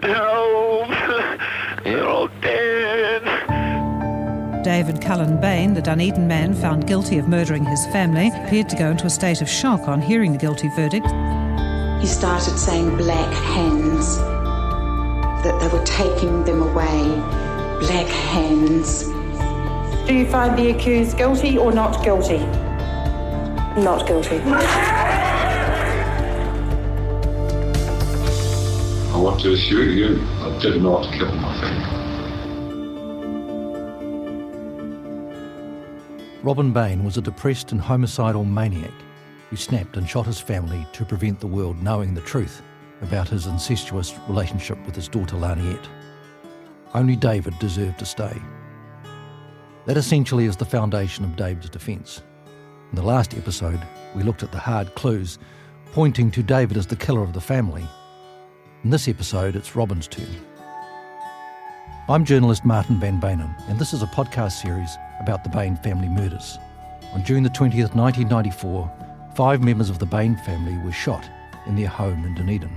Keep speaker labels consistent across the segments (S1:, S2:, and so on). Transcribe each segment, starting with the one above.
S1: Help! They're all dead.
S2: David Cullen Bain, the Dunedin man found guilty of murdering his family, appeared to go into a state of shock on hearing the guilty verdict.
S3: He started saying black hands, that they were taking them away. Black hands.
S4: Do you find the accused guilty or not guilty? Not guilty.
S5: I want to assure you, I did not kill my family.
S6: Robin Bane was a depressed and homicidal maniac who snapped and shot his family to prevent the world knowing the truth about his incestuous relationship with his daughter Laniette. Only David deserved to stay. That essentially is the foundation of David's defence. In the last episode, we looked at the hard clues pointing to David as the killer of the family. In this episode, it's Robin's turn. I'm journalist Martin van Beynen, and this is a podcast series about the Bain family murders. On June the 20th, 1994, 5 members of the Bain family were shot in their home in Dunedin.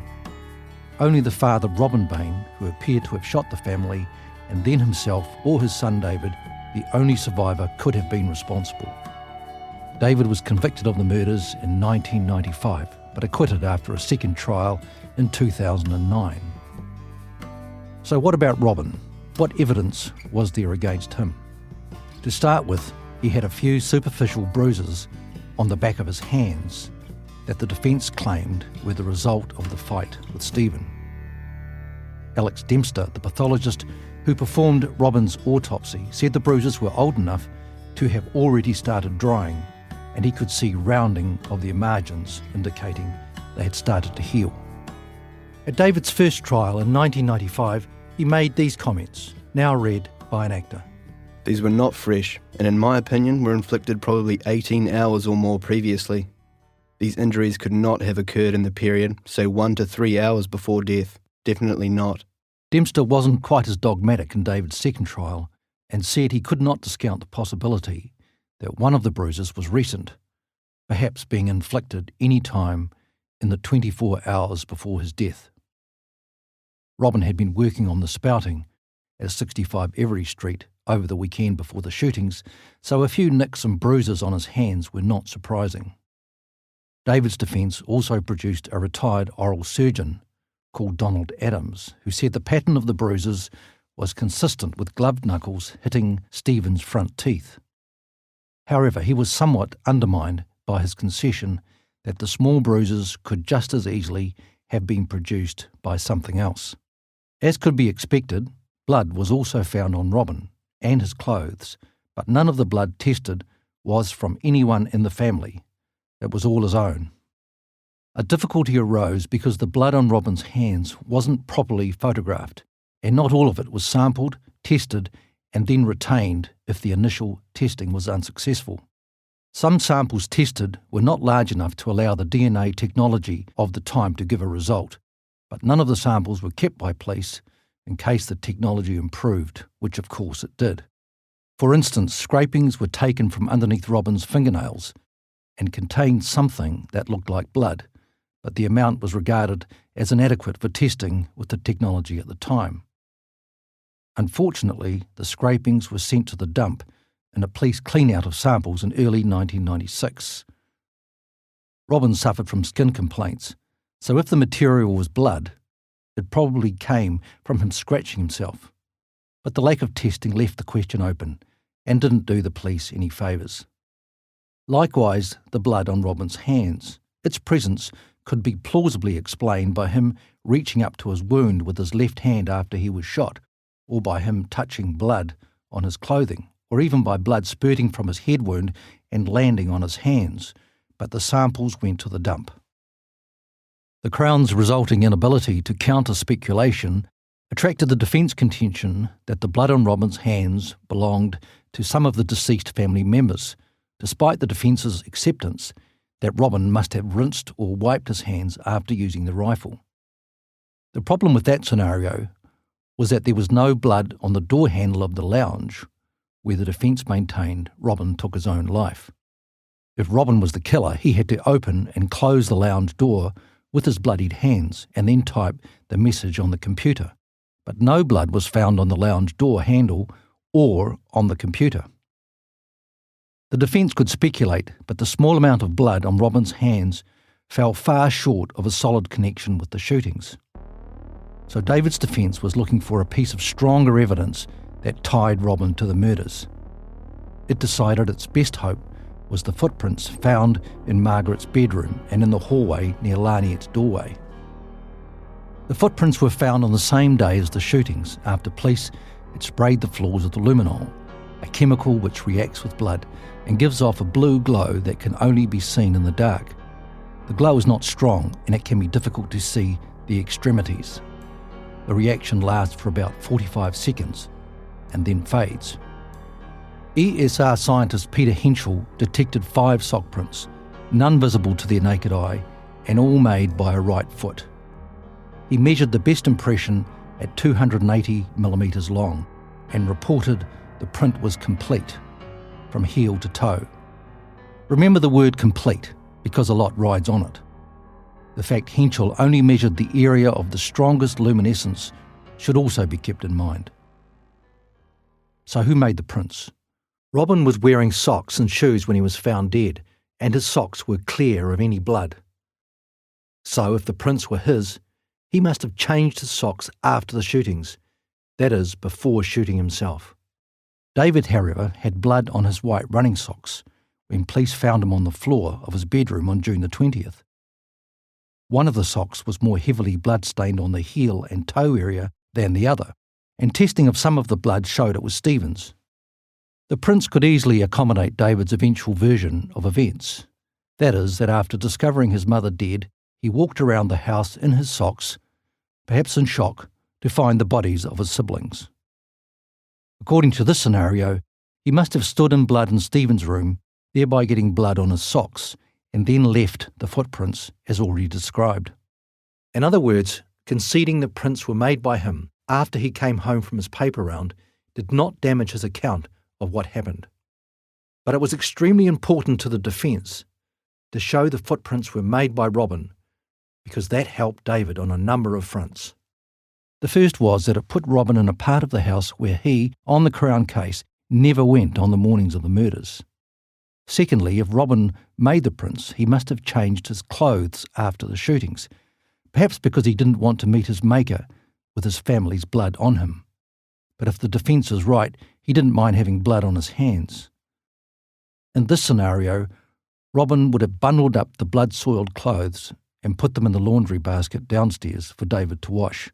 S6: Only the father, Robin Bane, who appeared to have shot the family, and then himself or his son David, the only survivor, could have been responsible. David was convicted of the murders in 1995, but acquitted after a second trial in 2009. So what about Robin? What evidence was there against him? To start with, he had a few superficial bruises on the back of his hands that the defence claimed were the result of the fight with Stephen. Alex Dempster, the pathologist who performed Robin's autopsy, said the bruises were old enough to have already started drying, and he could see rounding of their margins, indicating they had started to heal. At David's first trial in 1995, he made these comments, now read by an actor.
S7: These were not fresh, and in my opinion were inflicted probably 18 hours or more previously. These injuries could not have occurred in the period, say 1 to 3 hours before death. Definitely not.
S6: Dempster wasn't quite as dogmatic in David's second trial and said he could not discount the possibility that one of the bruises was recent, perhaps being inflicted any time in the 24 hours before his death. Robin had been working on the spouting at 65 Every Street over the weekend before the shootings, so a few nicks and bruises on his hands were not surprising. David's defence also produced a retired oral surgeon called Donald Adams, who said the pattern of the bruises was consistent with gloved knuckles hitting Stephen's front teeth. However, he was somewhat undermined by his concession that the small bruises could just as easily have been produced by something else. As could be expected, blood was also found on Robin and his clothes, but none of the blood tested was from anyone in the family. It was all his own. A difficulty arose because the blood on Robin's hands wasn't properly photographed, and not all of it was sampled, tested, and then retained if the initial testing was unsuccessful. Some samples tested were not large enough to allow the DNA technology of the time to give a result, but none of the samples were kept by police in case the technology improved, which of course it did. For instance, scrapings were taken from underneath Robin's fingernails and contained something that looked like blood, but the amount was regarded as inadequate for testing with the technology at the time. Unfortunately, the scrapings were sent to the dump in a police clean-out of samples in early 1996. Robin suffered from skin complaints, so if the material was blood, it probably came from him scratching himself. But the lack of testing left the question open and didn't do the police any favours. Likewise, the blood on Robin's hands. Its presence could be plausibly explained by him reaching up to his wound with his left hand after he was shot, or by him touching blood on his clothing, or even by blood spurting from his head wound and landing on his hands, but the samples went to the dump. The Crown's resulting inability to counter speculation attracted the defence contention that the blood on Robin's hands belonged to some of the deceased family members, despite the defence's acceptance that Robin must have rinsed or wiped his hands after using the rifle. The problem with that scenario was that there was no blood on the door handle of the lounge where the defence maintained Robin took his own life. If Robin was the killer, he had to open and close the lounge door with his bloodied hands and then type the message on the computer, but no blood was found on the lounge door handle or on the computer. The defence could speculate, but the small amount of blood on Robin's hands fell far short of a solid connection with the shootings. So David's defence was looking for a piece of stronger evidence that tied Robin to the murders. It decided its best hope was the footprints found in Margaret's bedroom and in the hallway near Laniet's doorway. The footprints were found on the same day as the shootings after police had sprayed the floors with luminol, a chemical which reacts with blood and gives off a blue glow that can only be seen in the dark. The glow is not strong and it can be difficult to see the extremities. The reaction lasts for about 45 seconds and then fades. ESR scientist Peter Henschel detected 5 sock prints, none visible to the naked eye, and all made by a right foot. He measured the best impression at 280 millimetres long and reported the print was complete, from heel to toe. Remember the word complete, because a lot rides on it. The fact Henschel only measured the area of the strongest luminescence should also be kept in mind. So who made the prints? Robin was wearing socks and shoes when he was found dead, and his socks were clear of any blood. So if the prints were his, he must have changed his socks after the shootings, that is, before shooting himself. David, however, had blood on his white running socks when police found him on the floor of his bedroom on June the 20th. One of the socks was more heavily blood-stained on the heel and toe area than the other, and testing of some of the blood showed it was Stephen's. The prints could easily accommodate David's eventual version of events. That is, that after discovering his mother dead, he walked around the house in his socks, perhaps in shock, to find the bodies of his siblings. According to this scenario, he must have stood in blood in Stephen's room, thereby getting blood on his socks, and then left the footprints as already described. In other words, conceding the prints were made by him after he came home from his paper round did not damage his account of what happened. But it was extremely important to the defence to show the footprints were made by Robin, because that helped David on a number of fronts. The first was that it put Robin in a part of the house where he, on the Crown case, never went on the mornings of the murders. Secondly, if Robin made the prints, he must have changed his clothes after the shootings, perhaps because he didn't want to meet his maker with his family's blood on him. But if the defence is right, he didn't mind having blood on his hands. In this scenario, Robin would have bundled up the blood-soiled clothes and put them in the laundry basket downstairs for David to wash.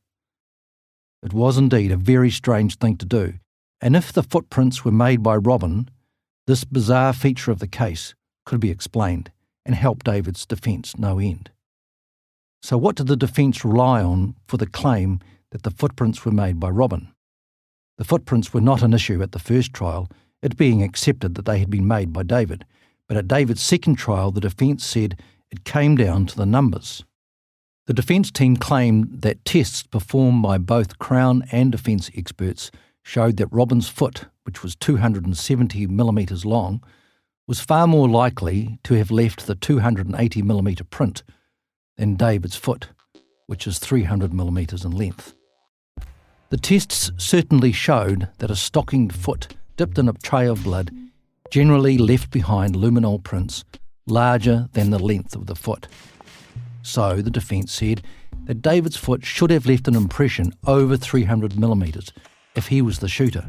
S6: It was indeed a very strange thing to do, and if the footprints were made by Robin, this bizarre feature of the case could be explained and help David's defence no end. So what did the defence rely on for the claim that the footprints were made by Robin? The footprints were not an issue at the first trial, it being accepted that they had been made by David, but at David's second trial the defence said it came down to the numbers. The defence team claimed that tests performed by both Crown and defence experts showed that Robin's foot, which was 270 millimetres long, was far more likely to have left the 280 millimetre print than David's foot, which is 300 millimetres in length. The tests certainly showed that a stockinged foot dipped in a tray of blood generally left behind luminol prints larger than the length of the foot. So the defence said that David's foot should have left an impression over 300 millimetres if he was the shooter,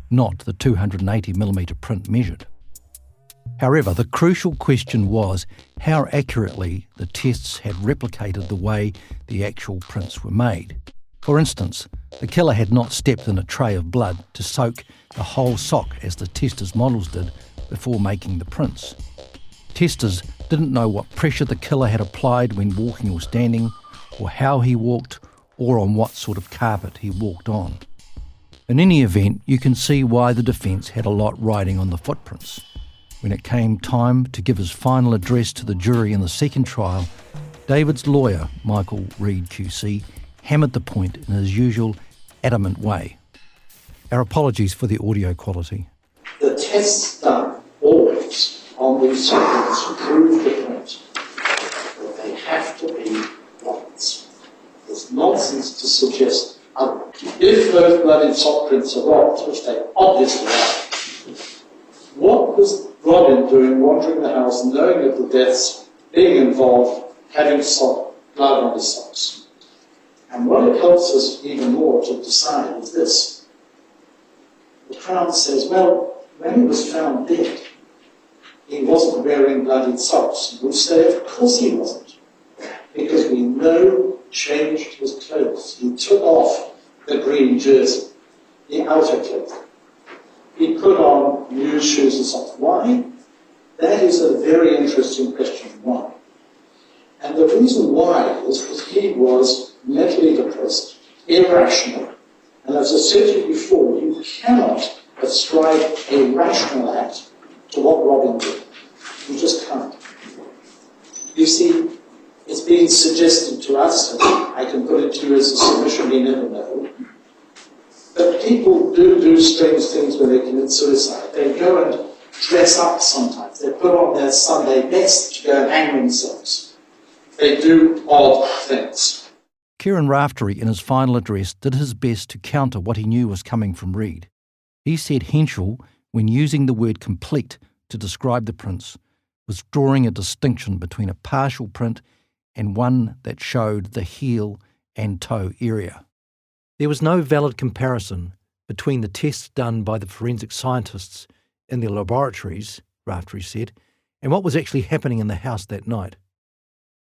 S6: not the 280 millimetre print measured. However, the crucial question was how accurately the tests had replicated the way the actual prints were made. For instance, the killer had not stepped in a tray of blood to soak the whole sock as the testers' models did before making the prints. Testers didn't know what pressure the killer had applied when walking or standing, or how he walked, or on what sort of carpet he walked on. In any event, you can see why the defence had a lot riding on the footprints. When it came time to give his final address to the jury in the second trial, David's lawyer, Michael Reid QC, hammered the point in his usual adamant way. Our apologies for the audio quality.
S8: The tests done always on these samples prove the point that they have to be
S9: suggest otherwise. If those bloody sock prints are Robin's, which they obviously are, what was Robin doing wandering the house, knowing of the deaths, being involved, having blood on his socks? And what it helps us even more to decide is this. The Crown says, well, when he was found dead, he wasn't wearing bloody socks. We say, of course he wasn't. Because we know he changed his clothes. He took off the green jersey, the outer clothing. He put on new shoes and socks. Why? That is a very interesting question. Why? And the reason why is because he was mentally depressed, irrational. And as I said to you before, you cannot ascribe a rational act to what Robin did. You just can't. You see, it's being suggested to us, and I can put it to you as a submission, we never know, that people do strange things when they commit suicide. They go and dress up sometimes. They put on their Sunday best to go and hang themselves. They do odd things.
S6: Kieran Raftery, in his final address, did his best to counter what he knew was coming from Reid. He said Henschel, when using the word complete to describe the prints, was drawing a distinction between a partial print and one that showed the heel and toe area. There was no valid comparison between the tests done by the forensic scientists in their laboratories, Raftery said, and what was actually happening in the house that night.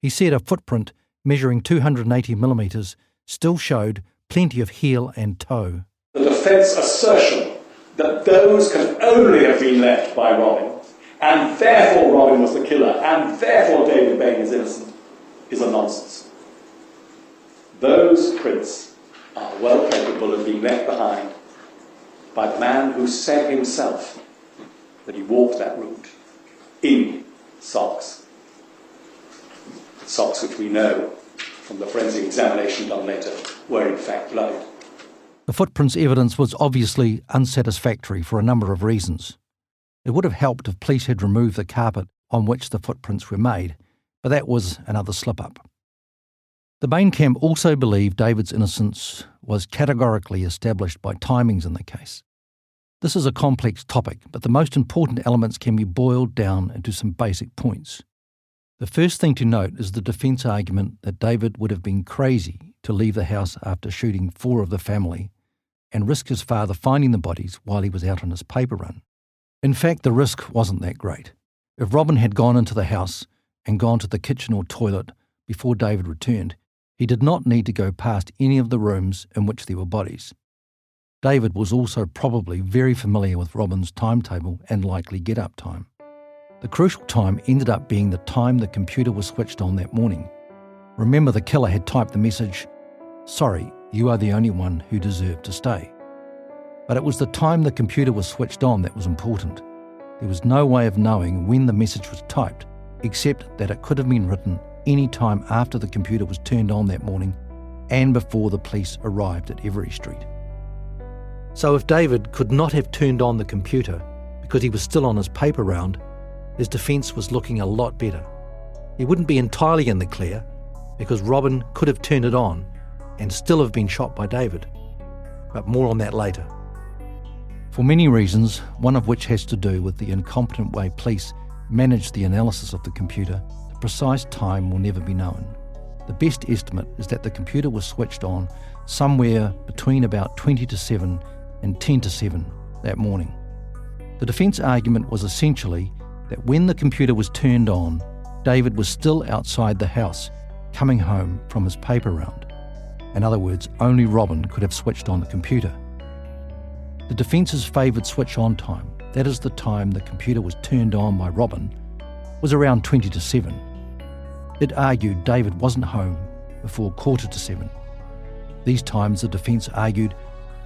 S6: He said a footprint measuring 280 millimetres still showed plenty of heel and toe.
S10: The defence assertion that those can only have been left by Robin, and therefore Robin was the killer, and therefore David Bain is innocent, is a nonsense. Those prints are well capable of being left behind by the man who said himself that he walked that route in socks. Socks which we know from the forensic examination done later were in fact bloody.
S6: The footprints evidence was obviously unsatisfactory for a number of reasons. It would have helped if police had removed the carpet on which the footprints were made, but that was another slip-up. The Bain camp also believed David's innocence was categorically established by timings in the case. This is a complex topic, but the most important elements can be boiled down into some basic points. The first thing to note is the defence argument that David would have been crazy to leave the house after shooting 4 of the family and risk his father finding the bodies while he was out on his paper run. In fact, the risk wasn't that great. If Robin had gone into the house and gone to the kitchen or toilet before David returned, he did not need to go past any of the rooms in which there were bodies. David was also probably very familiar with Robin's timetable and likely get-up time. The crucial time ended up being the time the computer was switched on that morning. Remember, the killer had typed the message, "Sorry, you are the only one who deserved to stay." But it was the time the computer was switched on that was important. There was no way of knowing when the message was typed, except that it could have been written any time after the computer was turned on that morning and before the police arrived at Every Street. So if David could not have turned on the computer because he was still on his paper round, his defence was looking a lot better. He wouldn't be entirely in the clear because Robin could have turned it on and still have been shot by David. But more on that later. For many reasons, one of which has to do with the incompetent way police managed the analysis of the computer, the precise time will never be known. The best estimate is that the computer was switched on somewhere between about 20 to 7 and 10 to 7 that morning. The defence argument was essentially that when the computer was turned on, David was still outside the house, coming home from his paper round. In other words, only Robin could have switched on the computer. The defence's favoured switch-on time, that is the time the computer was turned on by Robin, was around 20 to 7. It argued David wasn't home before 6:45. These times, the defence argued,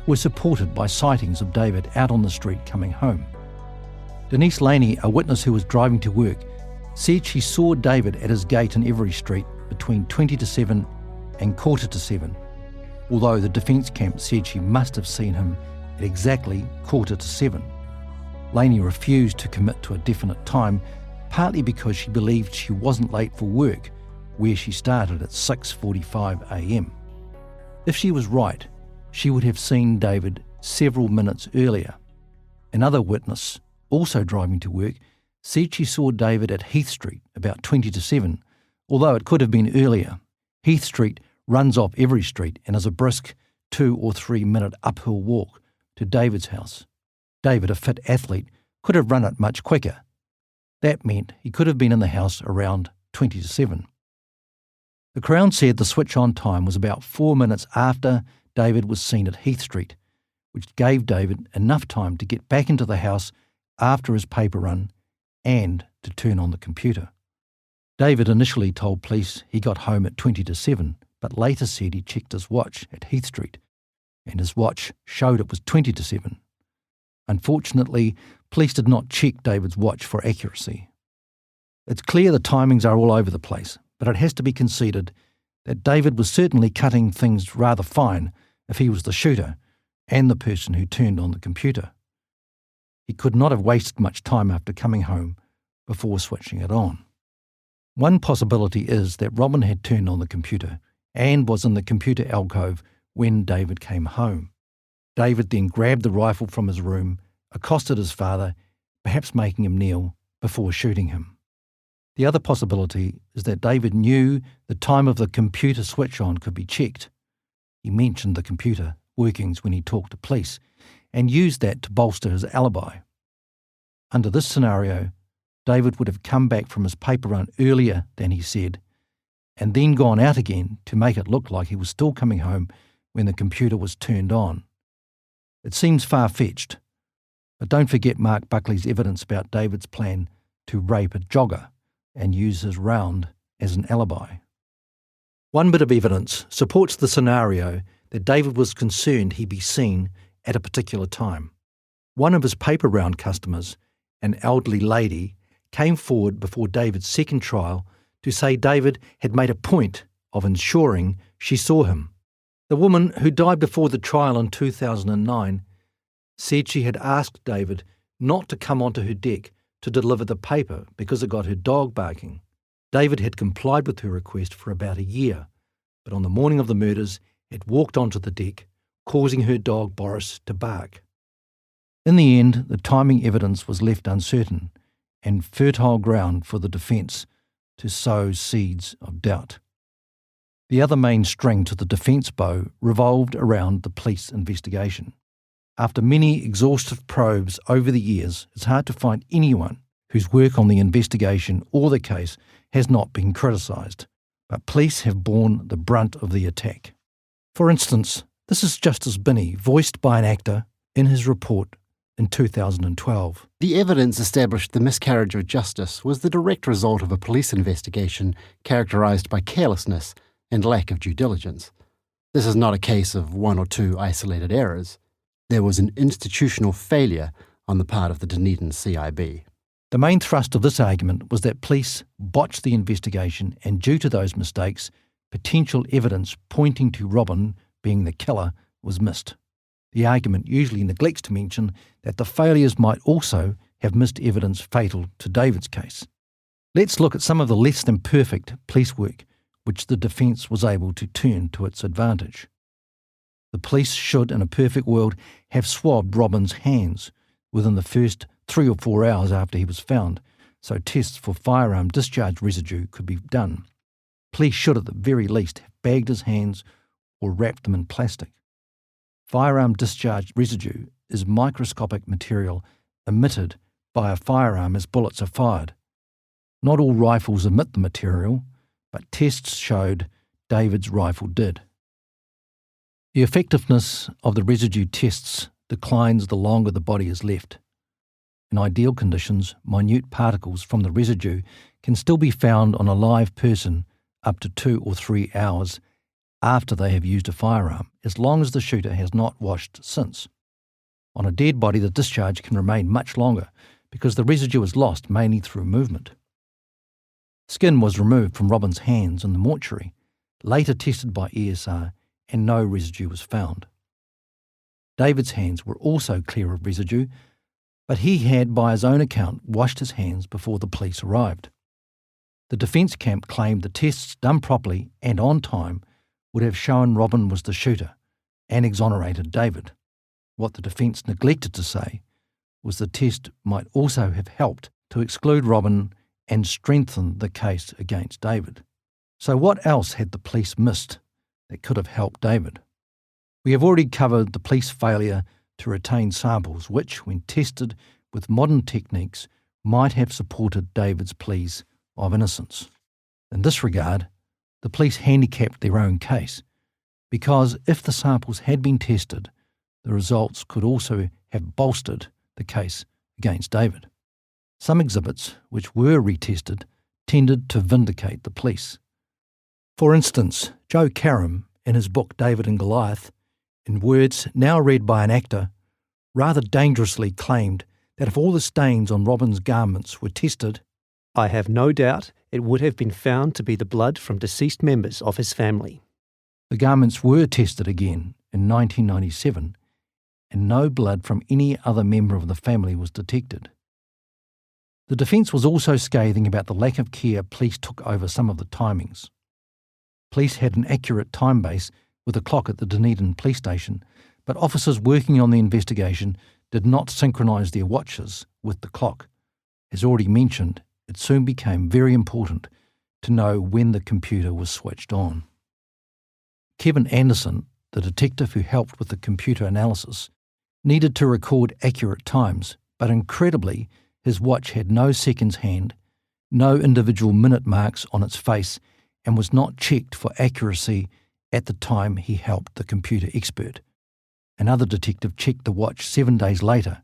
S6: were supported by sightings of David out on the street coming home. Denise Laney, a witness who was driving to work, said she saw David at his gate in Every Street between 20 to 7 and 6:45, although the defence camp said she must have seen him at exactly 6:45. Laney refused to commit to a definite time, partly because she believed she wasn't late for work, where she started at 6:45 a.m. If she was right, she would have seen David several minutes earlier. Another witness, also driving to work, said she saw David at Heath Street about 20 to 7, although it could have been earlier. Heath Street runs off every street and is a brisk 2 or 3 minute uphill walk to David's house. David, a fit athlete, could have run it much quicker. That meant he could have been in the house around 20 to 7. The Crown said the switch-on time was about 4 minutes after David was seen at Heath Street, which gave David enough time to get back into the house after his paper run and to turn on the computer. David initially told police he got home at 20 to 7, but later said he checked his watch at Heath Street, and his watch showed it was 20 to 7. Unfortunately, police did not check David's watch for accuracy. It's clear the timings are all over the place, but it has to be conceded that David was certainly cutting things rather fine if he was the shooter and the person who turned on the computer. He could not have wasted much time after coming home before switching it on. One possibility is that Robin had turned on the computer and was in the computer alcove when David came home. David then grabbed the rifle from his room, accosted his father, perhaps making him kneel, before shooting him. The other possibility is that David knew the time of the computer switch-on could be checked. He mentioned the computer workings when he talked to police and used that to bolster his alibi. Under this scenario, David would have come back from his paper run earlier than he said, and then gone out again to make it look like he was still coming home when the computer was turned on. It seems far-fetched, but don't forget Mark Buckley's evidence about David's plan to rape a jogger and use his round as an alibi. One bit of evidence supports the scenario that David was concerned he'd be seen at a particular time. One of his paper round customers, an elderly lady, came forward before David's second trial to say David had made a point of ensuring she saw him. The woman, who died before the trial in 2009, said she had asked David not to come onto her deck to deliver the paper because it got her dog barking. David had complied with her request for about a year, but on the morning of the murders had walked onto the deck, causing her dog Boris to bark. In the end, the timing evidence was left uncertain and fertile ground for the defence to sow seeds of doubt. The other main string to the defence bow revolved around the police investigation. After many exhaustive probes over the years, it's hard to find anyone whose work on the investigation or the case has not been criticised, but police have borne the brunt of the attack. For instance, this is Justice Binney, voiced by an actor in his report in 2012.
S11: The evidence established the miscarriage of justice was the direct result of a police investigation characterised by carelessness and lack of due diligence. This is not a case of one or two isolated errors. There was an institutional failure on the part of the Dunedin CIB.
S6: The main thrust of this argument was that police botched the investigation, and due to those mistakes, potential evidence pointing to Robin being the killer was missed. The argument usually neglects to mention that the failures might also have missed evidence fatal to David's case. Let's look at some of the less than perfect police work which the defence was able to turn to its advantage. The police should, in a perfect world, have swabbed Robin's hands within the first 3 or 4 hours after he was found, so tests for firearm discharge residue could be done. Police should, at the very least, have bagged his hands or wrapped them in plastic. Firearm discharge residue is microscopic material emitted by a firearm as bullets are fired. Not all rifles emit the material, but tests showed David's rifle did. The effectiveness of the residue tests declines the longer the body is left. In ideal conditions, minute particles from the residue can still be found on a live person up to 2 or 3 hours after they have used a firearm, as long as the shooter has not washed since. On a dead body, the discharge can remain much longer because the residue is lost mainly through movement. Skin was removed from Robin's hands in the mortuary, later tested by ESR, and no residue was found. David's hands were also clear of residue, but he had, by his own account, washed his hands before the police arrived. The defence camp claimed the tests done properly and on time would have shown Robin was the shooter and exonerated David. What the defence neglected to say was the test might also have helped to exclude Robin and strengthen the case against David. So what else had the police missed that could have helped David? We have already covered the police failure to retain samples which, when tested with modern techniques, might have supported David's pleas of innocence. In this regard, the police handicapped their own case, because if the samples had been tested, the results could also have bolstered the case against David. Some exhibits, which were retested, tended to vindicate the police. For instance, Joe Karam, in his book David and Goliath, in words now read by an actor, rather dangerously claimed that if all the stains on Robin's garments were tested,
S12: I have no doubt it would have been found to be the blood from deceased members of his family.
S6: The garments were tested again in 1997, and no blood from any other member of the family was detected. The defence was also scathing about the lack of care police took over some of the timings. Police had an accurate time base with a clock at the Dunedin police station, but officers working on the investigation did not synchronise their watches with the clock. As already mentioned, it soon became very important to know when the computer was switched on. Kevin Anderson, the detective who helped with the computer analysis, needed to record accurate times, but incredibly, his watch had no seconds hand, no individual minute marks on its face, and was not checked for accuracy at the time he helped the computer expert. Another detective checked the watch 7 days later,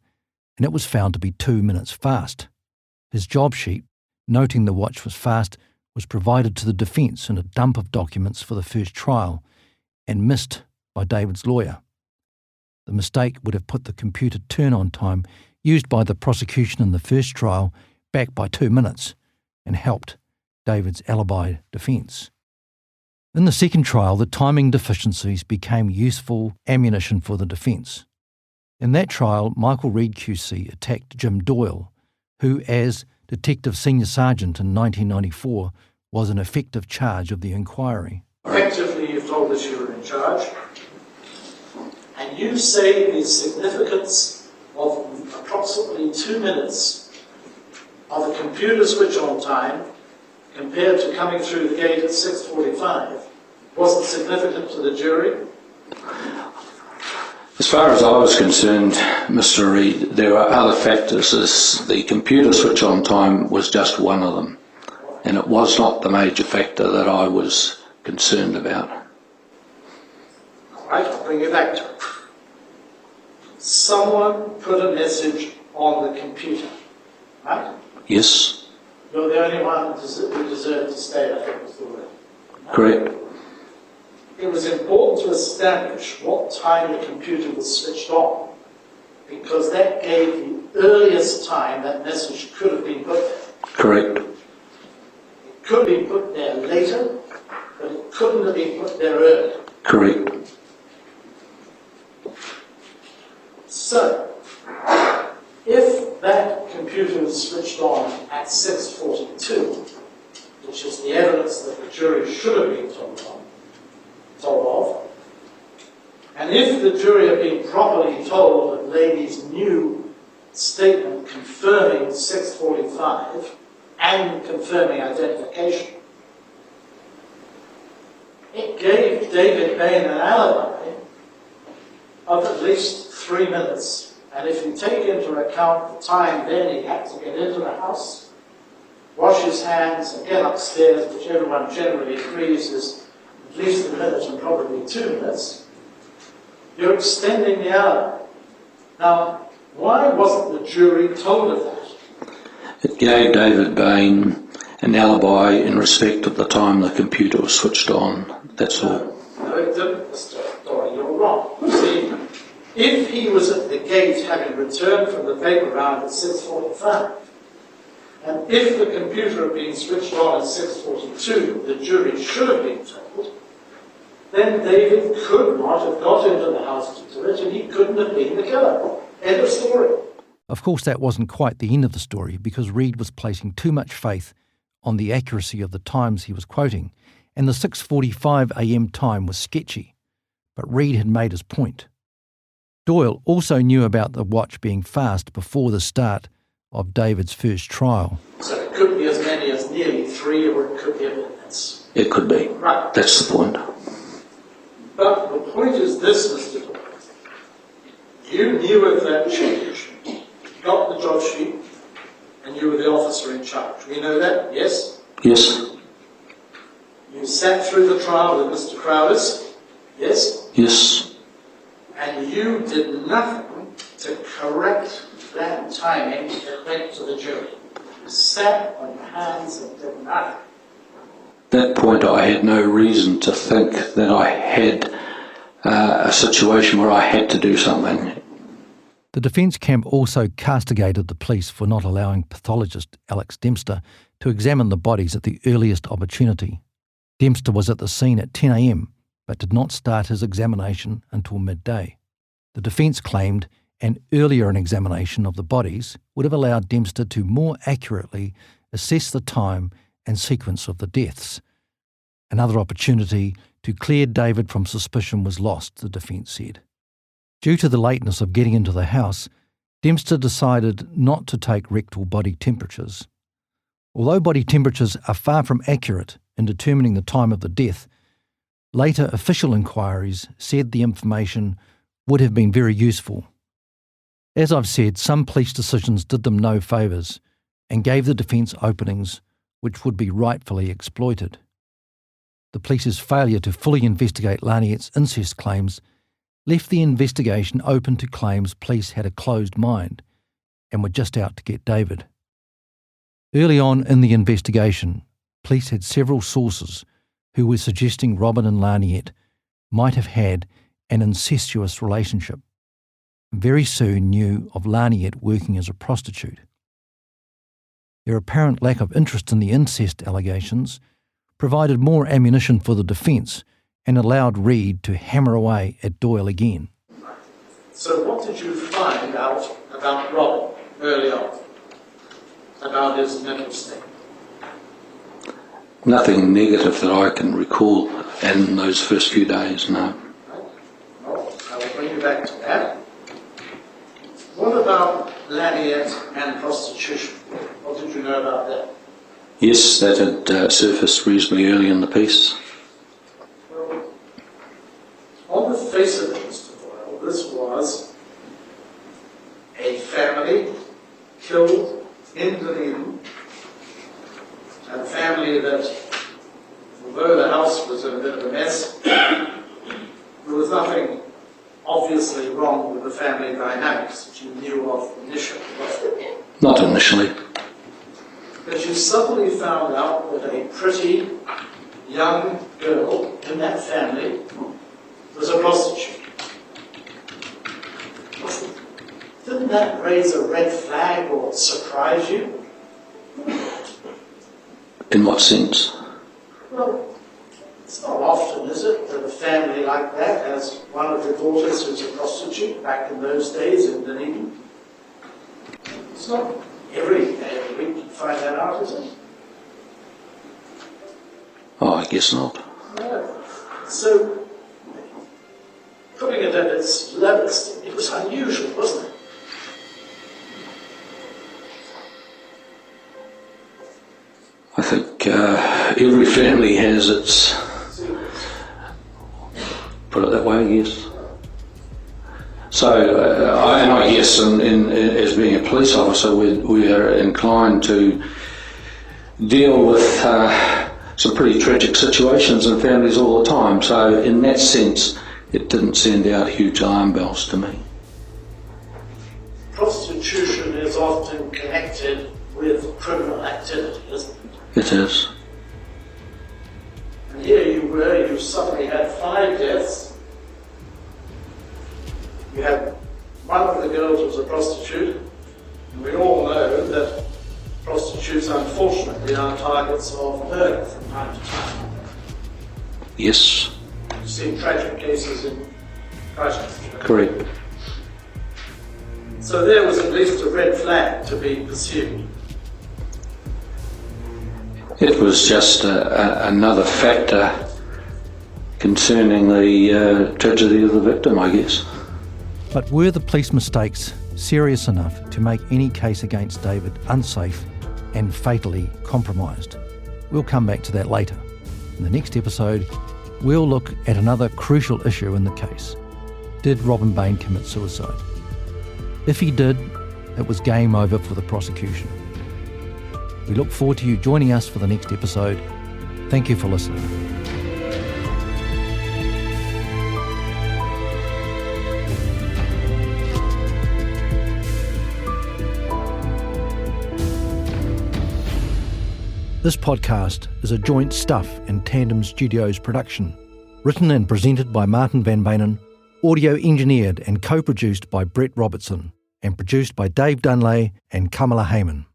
S6: and it was found to be 2 minutes fast. His job sheet, noting the watch was fast, was provided to the defence in a dump of documents for the first trial, and missed by David's lawyer. The mistake would have put the computer turn-on time used by the prosecution in the first trial back by 2 minutes and helped David's alibi defence. In the second trial, the timing deficiencies became useful ammunition for the defence. In that trial, Michael Reid QC attacked Jim Doyle, who, as Detective Senior Sergeant in 1994, was an effective charge of the inquiry.
S9: Effectively, you've told us you were in charge, and you say the significance of approximately 2 minutes of a computer switch on time compared to coming through the gate at 6:45 wasn't significant to the jury?
S13: As far as I was concerned, Mr. Reid, there are other factors. The computer switch on time was just one of them, and it was not the major factor that I was concerned about.
S9: All right, I'll bring you back to it. Someone put a message on the computer, right?
S13: Yes.
S9: You're the only one who deserved to stay, I think was the word.
S13: Correct.
S9: It was important to establish what time the computer was switched on, because that gave the earliest time that message could have been put there.
S13: Correct.
S9: It could have been put there later, but it couldn't have been put there earlier.
S13: Correct.
S9: So, if that computer was switched on at 6:42, which is the evidence that the jury should have been told of, and if the jury had been properly told of Lady's new statement confirming 6:45 and confirming identification, it gave David Bane an alibi of at least 3 minutes. And if you take into account the time then he had to get into the house, wash his hands and get upstairs, which everyone generally agrees is at least a minute and probably 2 minutes, you're extending the alibi. Now, why wasn't the jury told of that?
S13: It gave David Bain an alibi in respect of the time the computer was switched on. That's all.
S9: No, it didn't, Mr. Dory, you're wrong. See, if he was at the gate having returned from the paper round at 6:45, and if the computer had been switched on at 6:42, the jury should have been told, then David could not have got into the house to do it, and he couldn't have been the killer. End of story.
S6: Of course, that wasn't quite the end of the story, because Reid was placing too much faith on the accuracy of the times he was quoting, and the 6:45 a.m. time was sketchy, but Reid had made his point. Doyle also knew about the watch being fast before the start of David's first trial.
S9: So it could be as many as nearly 3, or it could be a bit less.
S13: It could be.
S9: Right.
S13: That's the point.
S9: But the point is this, Mr. Doyle. You knew of that change, got the job sheet, and you were the officer in charge. We know that, yes?
S13: Yes.
S9: You sat through the trial with Mr. Crowders, yes?
S13: Yes.
S9: And you did nothing to correct that timing that went to the jury. You sat on your hands and did nothing.
S13: At that point, I had no reason to think that I had a situation where I had to do something.
S6: The defence camp also castigated the police for not allowing pathologist Alex Dempster to examine the bodies at the earliest opportunity. Dempster was at the scene at 10 a.m, but did not start his examination until midday. The defence claimed an earlier examination of the bodies would have allowed Dempster to more accurately assess the time and sequence of the deaths. Another opportunity to clear David from suspicion was lost, the defence said. Due to the lateness of getting into the house, Dempster decided not to take rectal body temperatures. Although body temperatures are far from accurate in determining the time of the death, later official inquiries said the information would have been very useful. As I've said, some police decisions did them no favours and gave the defence openings which would be rightfully exploited. The police's failure to fully investigate Laniet's incest claims left the investigation open to claims police had a closed mind and were just out to get David. Early on in the investigation, police had several sources who were suggesting Robin and Laniet might have had an incestuous relationship, and very soon knew of Laniet working as a prostitute. Their apparent lack of interest in the incest allegations provided more ammunition for the defence and allowed Reid to hammer away at Doyle again.
S9: So what did you find out about Robin early on, about his mental state?
S13: Nothing negative that I can recall in those first few days, no.
S9: Well, I will bring you back to that. What about Laniet and prostitution? What did you know about that?
S13: Yes, that had surfaced reasonably early in the piece.
S9: Well, on the face of it, Mr. Doyle, this was a family killed in Beynen, a family that, although the house was in a bit of a mess, there was nothing obviously wrong with the family dynamics that you knew of initially, was there?
S13: Not initially.
S9: But you suddenly found out that a pretty young girl in that family was a prostitute. Didn't that raise a red flag or surprise you?
S13: In what sense?
S9: Well, it's not often, is it, that a family like that has one of the daughters who's a prostitute back in those days in Dunedin. It's not every day of the week you find that out, is it?
S13: Oh, I guess not.
S9: No. So, putting it at its lowest, it was unusual, wasn't it?
S13: I think every family has its, put it that way, I guess. So, I guess as being a police officer, we are inclined to deal with some pretty tragic situations in families all the time. So in that sense, it didn't send out huge alarm bells to me.
S9: Prostitution is often connected with criminal activity, isn't it?
S13: It is.
S9: And here you suddenly had 5 deaths. You had one of the girls was a prostitute, and we all know that prostitutes unfortunately are targets of murder from time to time.
S13: Yes.
S9: You've seen tragic cases in Christchurch.
S13: Correct.
S9: So there was at least a red flag to be pursued.
S13: It was just another factor concerning the tragedy of the victim, I guess.
S6: But were the police mistakes serious enough to make any case against David unsafe and fatally compromised? We'll come back to that later. In the next episode, we'll look at another crucial issue in the case. Did Robin Bane commit suicide? If he did, it was game over for the prosecution. We look forward to you joining us for the next episode. Thank you for listening. This podcast is a joint Stuff and Tandem Studios production, written and presented by Martin van Beynen, audio engineered and co-produced by Brett Robertson, and produced by Dave Dunlay and Kamala Hayman.